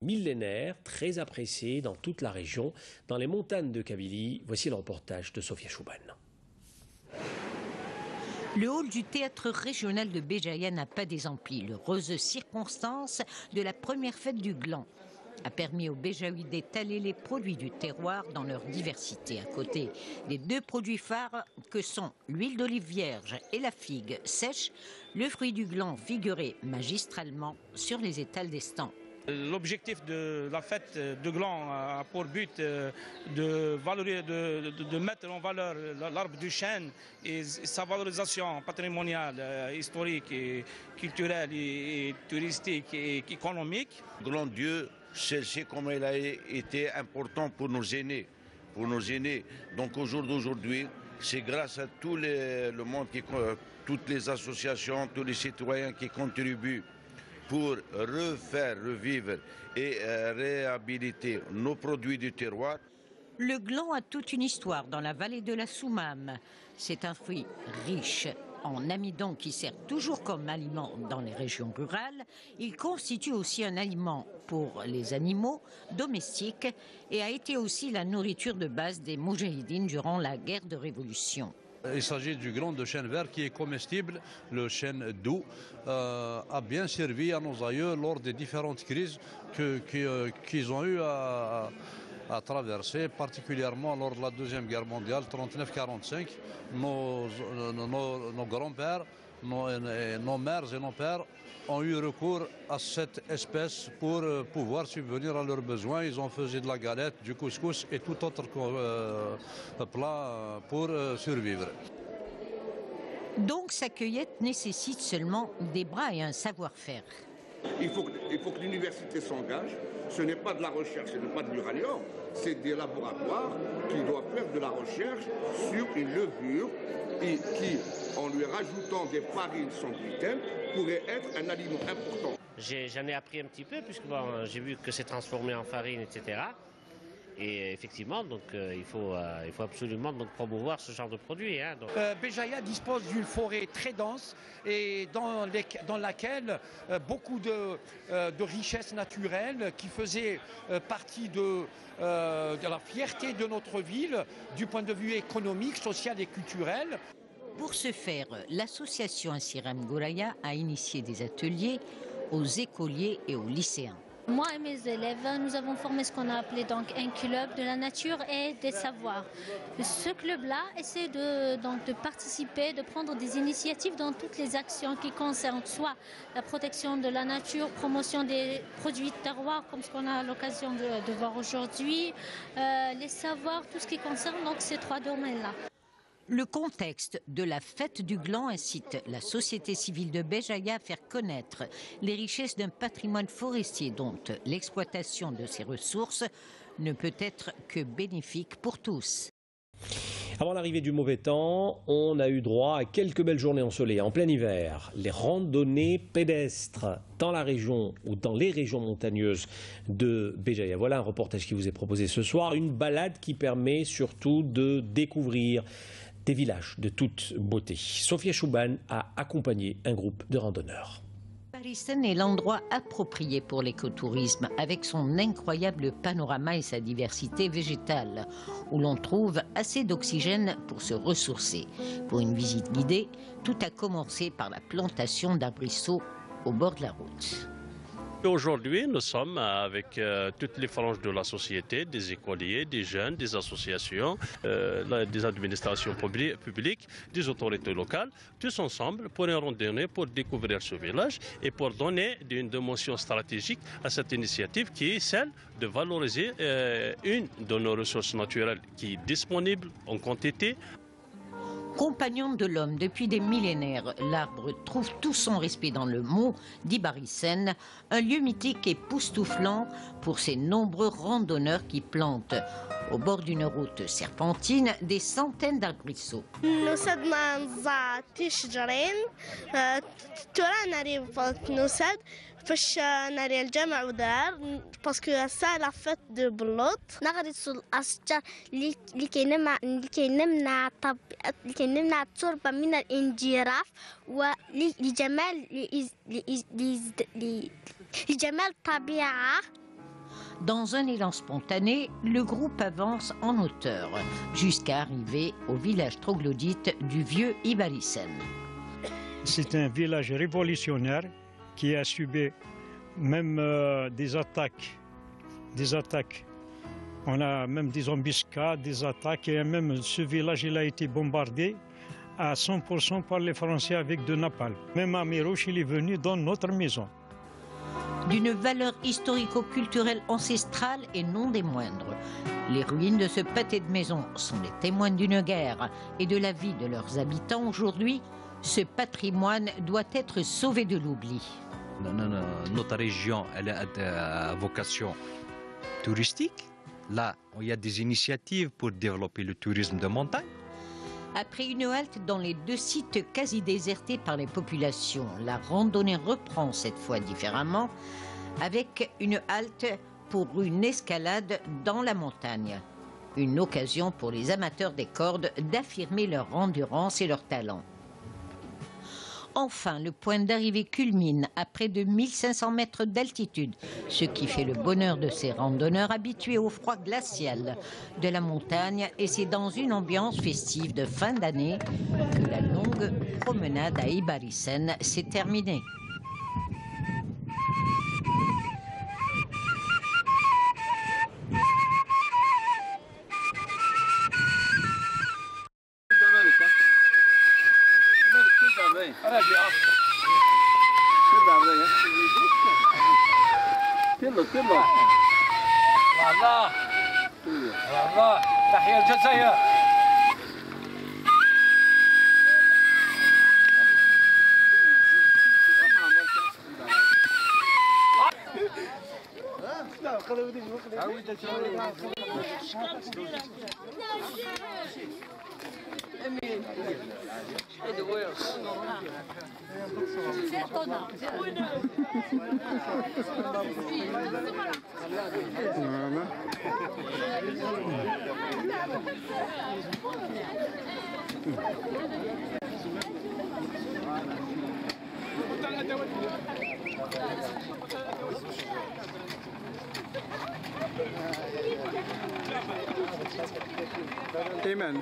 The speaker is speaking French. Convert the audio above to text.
millénaire, très apprécié dans toute la région, dans les montagnes de Kabylie. Voici le reportage de Sophia Chouban. Le hall du théâtre régional de Béjaïa n'a pas désempli. L'heureuse circonstance de la première fête du gland a permis aux Béjaouis d'étaler les produits du terroir dans leur diversité. À côté des deux produits phares que sont l'huile d'olive vierge et la figue sèche, le fruit du gland figurait magistralement sur les étals des stands. L'objectif de la fête de gland a pour but de mettre en valeur l'arbre du chêne et sa valorisation patrimoniale, historique, et culturelle, et touristique et économique. Grand Dieu, c'est comme il a été important pour nos aînés. Donc au jour d'aujourd'hui, c'est grâce à tout le monde, toutes les associations, tous les citoyens qui contribuent pour revivre et réhabiliter nos produits du terroir. Le gland a toute une histoire dans la vallée de la Soumam. C'est un fruit riche en amidon qui sert toujours comme aliment dans les régions rurales. Il constitue aussi un aliment pour les animaux domestiques et a été aussi la nourriture de base des moudjahidines durant la guerre de révolution. Il s'agit du gland de chêne vert qui est comestible. Le chêne doux a bien servi à nos aïeux lors des différentes crises qu'ils ont eu à traverser, particulièrement lors de la Deuxième Guerre mondiale, 39-45. Nos grands-pères, nos mères et nos pères ont eu recours à cette espèce pour pouvoir subvenir à leurs besoins. Ils ont fait de la galette, du couscous et tout autre plat pour survivre. Donc sa cueillette nécessite seulement des bras et un savoir-faire. Il faut que l'université s'engage. Ce n'est pas de la recherche, ce n'est pas de l'uranium. C'est des laboratoires qui doivent faire de la recherche sur une levure et qui, en lui rajoutant des farines sans gluten, pourrait être un aliment important. J'en ai appris un petit peu, puisque bon, j'ai vu que c'est transformé en farine, etc. Et effectivement, donc, il faut absolument donc, promouvoir ce genre de produit. Hein, Béjaïa dispose d'une forêt très dense et dans laquelle beaucoup de richesses naturelles qui faisaient partie de la fierté de notre ville du point de vue économique, social et culturel. Pour ce faire, l'association Insiram Gouraya a initié des ateliers aux écoliers et aux lycéens. Moi et mes élèves, nous avons formé ce qu'on a appelé donc un club de la nature et des savoirs. Ce club-là essaie de participer, de prendre des initiatives dans toutes les actions qui concernent soit la protection de la nature, promotion des produits de terroir, comme ce qu'on a l'occasion de voir aujourd'hui, les savoirs, tout ce qui concerne donc ces trois domaines-là. Le contexte de la fête du gland incite la société civile de Béjaïa à faire connaître les richesses d'un patrimoine forestier dont l'exploitation de ses ressources ne peut être que bénéfique pour tous. Avant l'arrivée du mauvais temps, on a eu droit à quelques belles journées ensoleillées en plein hiver. Les randonnées pédestres dans la région ou dans les régions montagneuses de Béjaïa. Voilà un reportage qui vous est proposé ce soir. Une balade qui permet surtout de découvrir des villages de toute beauté. Sophia Chouban a accompagné un groupe de randonneurs. Barisen est l'endroit approprié pour l'écotourisme avec son incroyable panorama et sa diversité végétale, où l'on trouve assez d'oxygène pour se ressourcer. Pour une visite guidée, tout a commencé par la plantation d'arbrisseaux au bord de la route. Aujourd'hui, nous sommes avec toutes les franges de la société, des écoliers, des jeunes, des associations, des administrations publiques, des autorités locales, tous ensemble pour une randonnée, pour découvrir ce village et pour donner une dimension stratégique à cette initiative qui est celle de valoriser une de nos ressources naturelles qui est disponible en quantité. Compagnon de l'homme depuis des millénaires, l'arbre trouve tout son respect dans le mont d'Ibarisen, un lieu mythique et époustouflant pour ces nombreux randonneurs qui plantent au bord d'une route serpentine des centaines d'arbrisseaux. فاش ناري الجامع ودار باسكو سا لا فيت دو بلوط نغرسوا الاشجار اللي كينمنا التربه من الانجراف ولجمال الطبيعه Dans un élan spontané, le groupe avance en hauteur, jusqu'à arriver au village troglodyte du vieux Ibarisen. C'est un village révolutionnaire qui a subi même des attaques. On a même des embuscades, des attaques, et même ce village il a été bombardé à 100% par les Français avec de napalm. Même Amirouche, il est venu dans notre maison. D'une valeur historico-culturelle ancestrale et non des moindres. Les ruines de ce pâté de maison sont les témoins d'une guerre et de la vie de leurs habitants aujourd'hui. Ce patrimoine doit être sauvé de l'oubli. Notre région, elle a vocation touristique. Là, il y a des initiatives pour développer le tourisme de montagne. Après une halte dans les deux sites quasi désertés par les populations, la randonnée reprend cette fois différemment, avec une halte pour une escalade dans la montagne. Une occasion pour les amateurs des cordes d'affirmer leur endurance et leur talent. Enfin, le point d'arrivée culmine à près de 1500 mètres d'altitude, ce qui fait le bonheur de ces randonneurs habitués au froid glacial de la montagne. Et c'est dans une ambiance festive de fin d'année que la longue promenade à Ibarisen s'est terminée. والله تحيا الجزائر. Amen.